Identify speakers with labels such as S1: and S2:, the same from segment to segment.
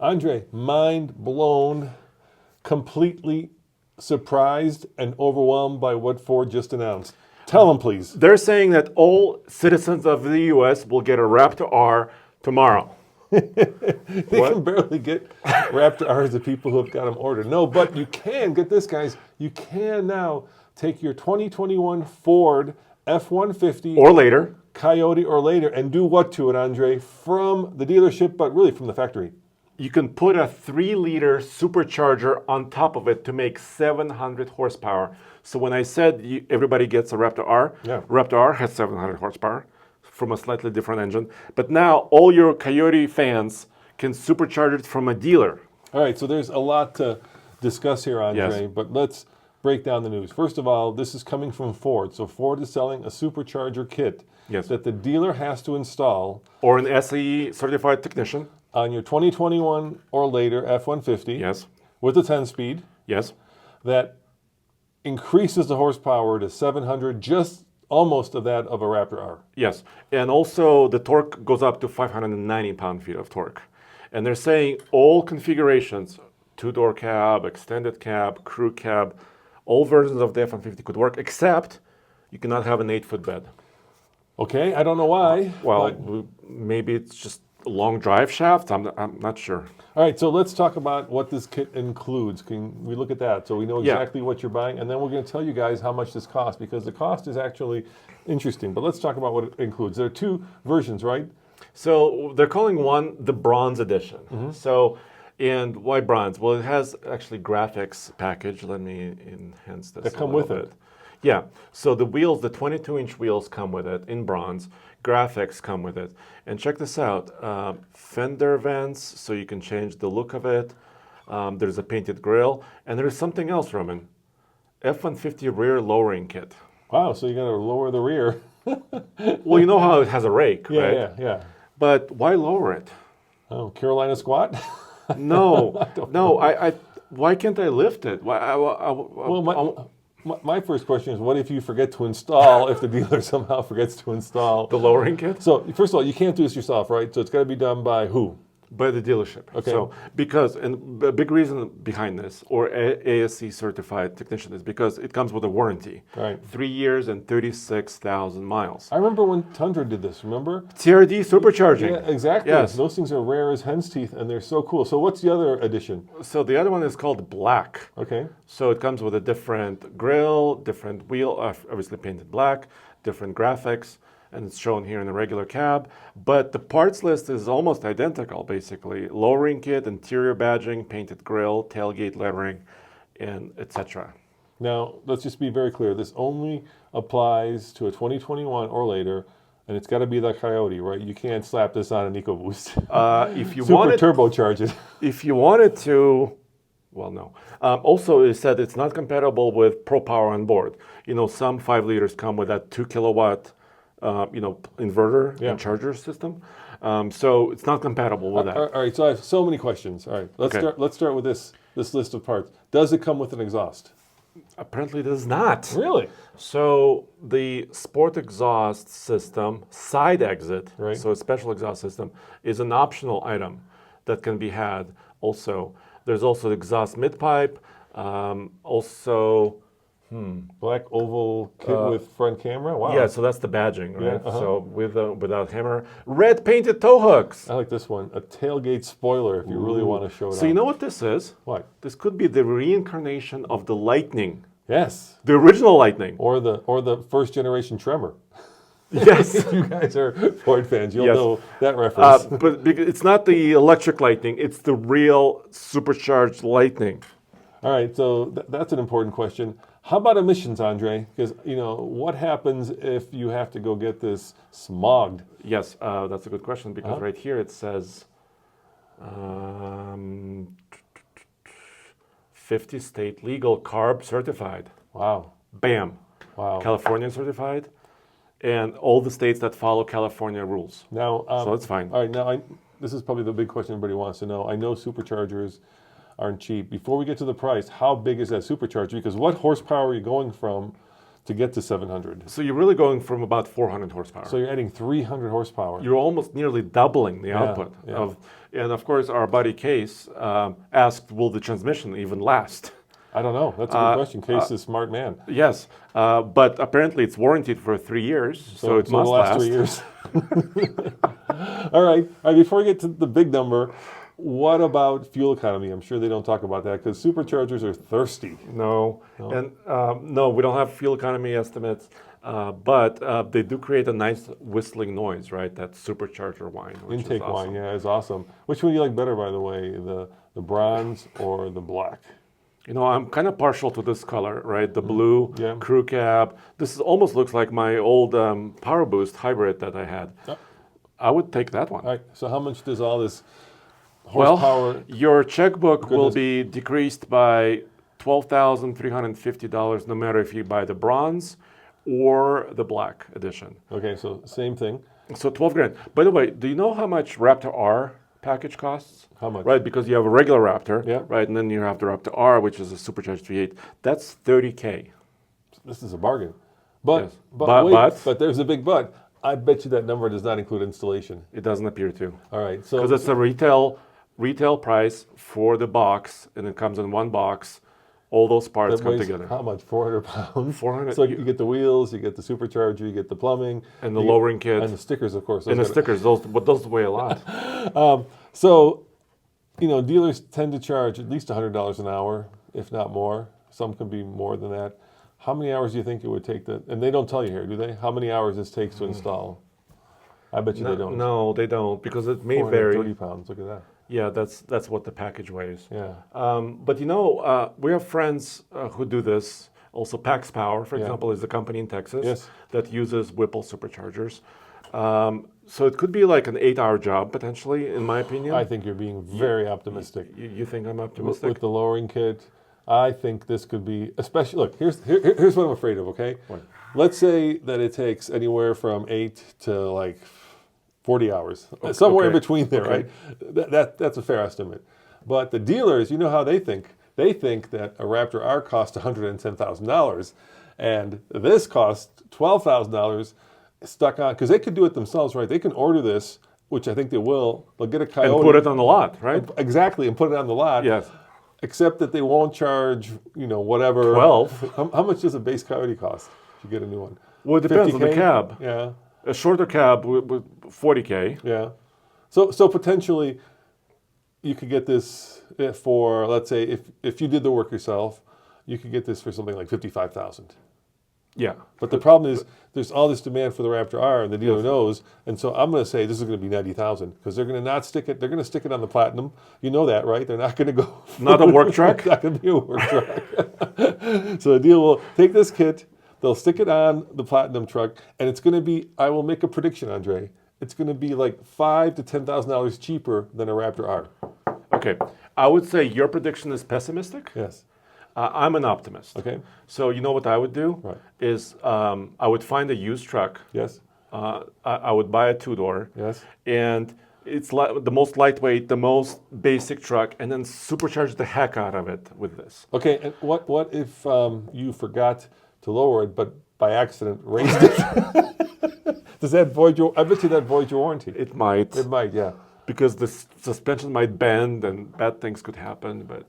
S1: Andre, mind blown, completely surprised and overwhelmed by what Ford just announced. Tell them, please.
S2: They're saying that all citizens of the U.S. will get a Raptor R tomorrow.
S1: They can barely get Raptor R's to people who have got them ordered. No, but you can, get this, guys, you can now take your 2021 Ford F-150
S2: Or later.
S1: Coyote or later and do what to it, Andre, from the dealership, but really from the factory?
S2: You can put a 3-liter supercharger on top of it to make 700 horsepower. So when I said everybody gets a Raptor R, Raptor R has 700 horsepower from a slightly different engine. But now all your Coyote fans can supercharge it from a dealer.
S1: All right, so there's a lot to discuss here, Andre, but let's break down the news. First of all, this is coming from Ford. So Ford is selling a supercharger kit that the dealer has to install.
S2: Or an SAE certified technician.
S1: On your 2021 or later F-150.
S2: Yes.
S1: With a 10-speed.
S2: Yes.
S1: That increases the horsepower to 700, just almost of that of a Raptor R.
S2: Yes. And also the torque goes up to 590 pound-feet of torque. And they're saying all configurations, 2-door cab, extended cab, crew cab, all versions of the F-150 could work, except you cannot have an 8-foot bed.
S1: Okay, I don't know why.
S2: Well, maybe it's just long drive shafts. I'm not sure.
S1: All right, so let's talk about what this kit includes. Can we look at that so we know exactly what you're buying? And then we're going to tell you guys how much this costs, because the cost is actually interesting. But let's talk about what it includes. There are 2 versions, right?
S2: So they're calling one the Bronze Edition. So, and why bronze? Well, it has actually graphics package. Let me enhance this.
S1: That come with it.
S2: Yeah. So the wheels, the 22-inch wheels come with it in bronze. Graphics come with it. And check this out. Fender vents, so you can change the look of it. There's a painted grille. And there's something else, Roman. F-150 rear lowering kit.
S1: Wow, so you got to lower the rear.
S2: Well, you know how it has a rake, right?
S1: Yeah.
S2: But why lower it?
S1: Oh, Carolina squat?
S2: No, no. Why can't I lift it?
S1: My first question is, what if you forget to install, if the dealer somehow forgets to install
S2: the lowering kit?
S1: So, first of all, you can't do this yourself, right? So it's got to be done by who?
S2: By the dealership.
S1: Okay.
S2: So, because, and a big reason behind this, or ASC certified technician, is because it comes with a warranty.
S1: Right.
S2: 3 years and 36,000 miles.
S1: I remember when Tundra did this, remember?
S2: TRD supercharging.
S1: Yeah, exactly.
S2: Yes.
S1: Those things are rare as hen's teeth, and they're so cool. So what's the other edition?
S2: So the other one is called Black.
S1: Okay.
S2: So it comes with a different grille, different wheel, obviously painted black, different graphics, and it's shown here in the regular cab. But the parts list is almost identical, basically. Lowering kit, interior badging, painted grille, tailgate lettering, and etc.
S1: Now, let's just be very clear. This only applies to a 2021 or later, and it's got to be the Coyote, right? You can't slap this on an EcoBoost.
S2: If you
S1: Super
S2: wanted,
S1: turbocharge it.
S2: If you wanted to, well, no. Also, it said it's not compatible with Pro Power on board. You know, some 5 liters come with that 2 kilowatt inverter and charger system. So it's not compatible with that.
S1: All right, so I have so many questions. All right, let's start with this list of parts. Does it come with an exhaust?
S2: Apparently it does not.
S1: Really?
S2: So the sport exhaust system, side exit, so a special exhaust system, is an optional item that can be had also. There's also the exhaust mid-pipe,
S1: Black oval kit with front camera? Wow.
S2: Yeah, so that's the badging, right?
S1: Yeah,
S2: So without hammer. Red painted tow hooks.
S1: I like this one. A tailgate spoiler if you really want to show it off.
S2: So you know what this is?
S1: What?
S2: This could be the reincarnation of the Lightning.
S1: Yes.
S2: The original Lightning.
S1: Or the first generation Tremor.
S2: Yes.
S1: If you guys are Ford fans, you'll know that reference.
S2: But it's not the electric Lightning. It's the real supercharged Lightning.
S1: All right, so that's an important question. How about emissions, Andre? Because, what happens if you have to go get this smogged?
S2: Yes, that's a good question, because right here it says 50 state legal, CARB certified.
S1: Wow.
S2: Bam.
S1: Wow.
S2: California certified, and all the states that follow California rules.
S1: Now,
S2: so it's fine.
S1: All right, now this is probably the big question everybody wants to know. I know superchargers aren't cheap. Before we get to the price, how big is that supercharger? Because what horsepower are you going from to get to 700.
S2: So you're really going from about 400 horsepower.
S1: So you're adding 300 horsepower.
S2: You're almost nearly doubling the output. And of course, our buddy Case asked, will the transmission even last?
S1: I don't know. That's a good question. Case is a smart man.
S2: Yes, but apparently it's warranted for 3 years, so it must
S1: last
S2: last.
S1: 3 years. All right. Before we get to the big number, what about fuel economy? I'm sure they don't talk about that because superchargers are thirsty.
S2: No. And no, we don't have fuel economy estimates, but they do create a nice whistling noise, right? That supercharger whine.
S1: Intake
S2: is awesome.
S1: wine, yeah, is awesome. Which one do you like better, by the way, the bronze or the black?
S2: You know, I'm kind of partial to this color, right? The blue crew cab. This almost looks like my old Power Boost hybrid that I had. I would take that one.
S1: All right. So how much does all this horsepower?
S2: Well, your checkbook will be decreased by $12,350 no matter if you buy the bronze or the black edition.
S1: Okay, so same thing.
S2: So 12 grand. By the way, do you know how much Raptor R package costs?
S1: How much?
S2: Right, because you have a regular Raptor, right, and then you have the Raptor R, which is a supercharged V8. That's $30K.
S1: This is a bargain. But,
S2: Yes.
S1: but there's a big but. I bet you that number does not include installation.
S2: It doesn't appear to.
S1: All right, so
S2: Because it's a retail price for the box, and it comes in one box. All those parts
S1: that
S2: come
S1: weighs
S2: together.
S1: how much? 400 pounds.
S2: 400.
S1: So you get the wheels, you get the supercharger, you get the plumbing,
S2: and the lowering kit,
S1: and the stickers, of course.
S2: And the stickers, those weigh a lot.
S1: So, you know, dealers tend to charge at least $100 an hour, if not more. Some can be more than that. How many hours do you think it would take and they don't tell you here, do they? How many hours this takes to install? I bet you they don't.
S2: No, they don't, because it may vary.
S1: 430 pounds, look at that.
S2: Yeah, that's what the package weighs.
S1: Yeah.
S2: But you know, we have friends who do this. Also, Pax Power, for example, is a company in Texas that uses Whipple superchargers. So it could be like an 8-hour job, potentially, in my opinion.
S1: I think you're being very optimistic.
S2: You think I'm optimistic?
S1: With the lowering kit, I think this could be, especially, look, here's what I'm afraid of, okay?
S2: What?
S1: Let's say that it takes anywhere from 8 to like 40 hours, somewhere in between there, right? That's a fair estimate. But the dealers, you know how they think. They think that a Raptor R costs $110,000, and this costs $12,000 stuck on, because they could do it themselves, right? They can order this, which I think they will. They'll get a Coyote.
S2: And put it on the lot, right?
S1: Exactly, and put it on the lot.
S2: Yes.
S1: Except that they won't charge, you know, whatever.
S2: 12.
S1: How much does a base Coyote cost if you get a new one?
S2: Well, it depends on the cab.
S1: Yeah.
S2: A shorter cab with 40K.
S1: Yeah. So potentially, you could get this for, let's say, if you did the work yourself, you could get this for something like $55,000.
S2: Yeah.
S1: But the problem is, there's all this demand for the Raptor R, and the dealer knows. And so I'm going to say this is going to be $90,000 because they're going to not stick it. They're going to stick it on the Platinum. You know that, right? They're not going to go.
S2: Not a work truck.
S1: It's not going to be a work truck. So the dealer will take this kit. They'll stick it on the Platinum truck, and it's going to be. I will make a prediction, Andre. It's going to be like $5,000 to $10,000 cheaper than a Raptor R.
S2: Okay, I would say your prediction is pessimistic.
S1: Yes.
S2: I'm an optimist.
S1: Okay.
S2: So you know what I would do?
S1: Right.
S2: Is I would find a used truck.
S1: Yes.
S2: I would buy a 2-door.
S1: Yes.
S2: And it's the most lightweight, the most basic truck, and then supercharge the heck out of it with this.
S1: Okay. And what if you forgot to lower it, but by accident raised it? Does that void your? I bet you that voids your warranty.
S2: It might.
S1: It might. Yeah.
S2: Because the suspension might bend and bad things could happen. But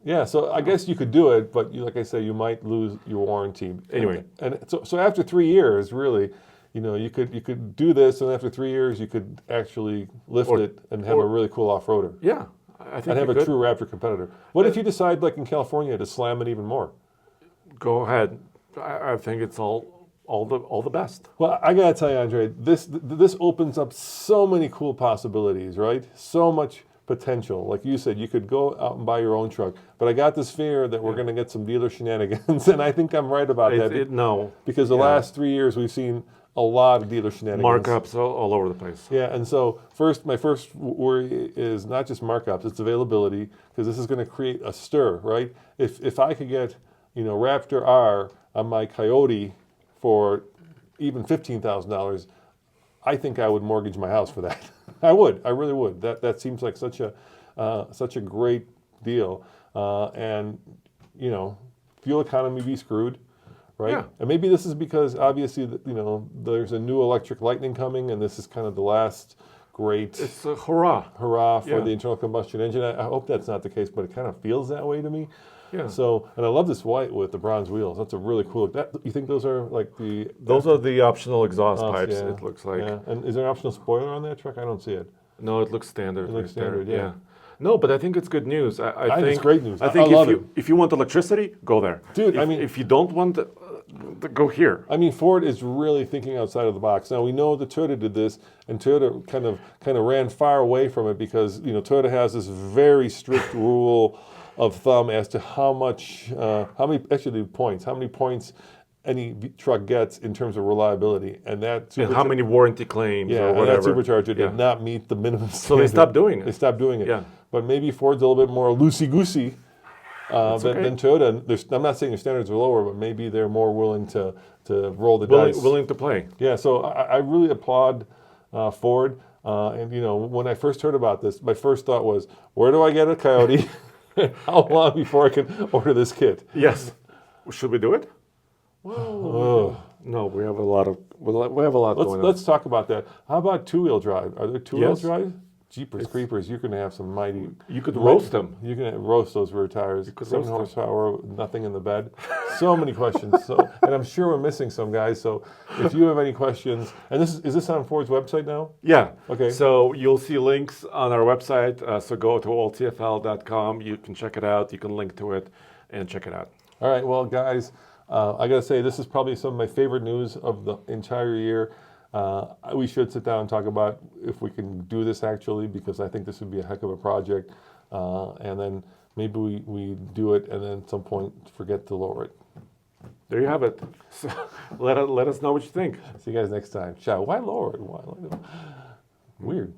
S1: yeah, so I guess you could do it, but like I say, you might lose your warranty.
S2: Anyway,
S1: and so after 3 years, really, you know, you could do this, and after 3 years, you could actually lift it and have a really cool off-roader.
S2: Yeah, I think
S1: and have a true Raptor competitor. What if you decide, like in California, to slam it even more?
S2: Go ahead. I think it's all the best.
S1: Well, I gotta tell you, Andre, this opens up so many cool possibilities, right? So much potential. Like you said, you could go out and buy your own truck. But I got this fear that we're going to get some dealer shenanigans, and I think I'm right about that.
S2: No.
S1: Because the last 3 years, we've seen a lot of dealer shenanigans.
S2: Markups all over the place.
S1: Yeah, and so my first worry is not just markups, it's availability, because this is going to create a stir, right? If I could get, you know, Raptor R on my Coyote for even $15,000, I think I would mortgage my house for that. I would. I really would. That seems like such a great deal. And you know, fuel economy be screwed, right?
S2: Yeah.
S1: And maybe this is because obviously, there's a new electric Lightning coming, and this is kind of the last great
S2: It's a hurrah.
S1: hurrah for
S2: Yeah.
S1: the internal combustion engine. I hope that's not the case, but it kind of feels that way to me.
S2: Yeah.
S1: So, and I love this white with the bronze wheels. That's a really cool look. You think those are like the...
S2: Those are the optional exhaust pipes,
S1: yeah.
S2: it looks like.
S1: Yeah. And is there an optional spoiler on that truck? I don't see it.
S2: No, it looks standard.
S1: It looks
S2: right there.
S1: standard, yeah.
S2: No, but I think it's good news. I think
S1: it's great news.
S2: I think
S1: I love
S2: if you want electricity, go there.
S1: Dude,
S2: if you don't want, go here.
S1: I mean, Ford is really thinking outside of the box. Now we know that Toyota did this, and Toyota kind of ran far away from it because Toyota has this very strict rule of thumb as to how many points any truck gets in terms of reliability, and
S2: how many warranty claims or
S1: and
S2: whatever.
S1: that supercharger did not meet the minimum standard.
S2: So they stopped doing it.
S1: They stopped doing it.
S2: Yeah.
S1: But maybe Ford's a little bit more loosey-goosey than Toyota. I'm not saying their standards are lower, but maybe they're more willing to roll the dice.
S2: Willing to play.
S1: Yeah, so I really applaud Ford. And when I first heard about this, my first thought was, where do I get a Coyote? How long before I can order this kit?
S2: Yes. Should we do it? No, we have a lot going on.
S1: Let's talk about that. How about two-wheel drive? Are there two-wheel
S2: Yes.
S1: drive? Jeepers creepers, you're going to have some mighty...
S2: You could roast them.
S1: You're going to roast those rear tires.
S2: You could
S1: 7
S2: roast
S1: horsepower, nothing in the bed. So many questions. And I'm sure we're missing some, guys. So if you have any questions... And is this on Ford's website now?
S2: Yeah.
S1: Okay.
S2: So you'll see links on our website. So go to alltfl.com. You can check it out. You can link to it and check it out.
S1: All right. Well, guys, I got to say, this is probably some of my favorite news of the entire year. We should sit down and talk about if we can do this actually, because I think this would be a heck of a project. And then maybe we do it and then at some point forget to lower it.
S2: There you have it. So let us know what you think.
S1: See you guys next time. Ciao. Why lower it? Why? Weird.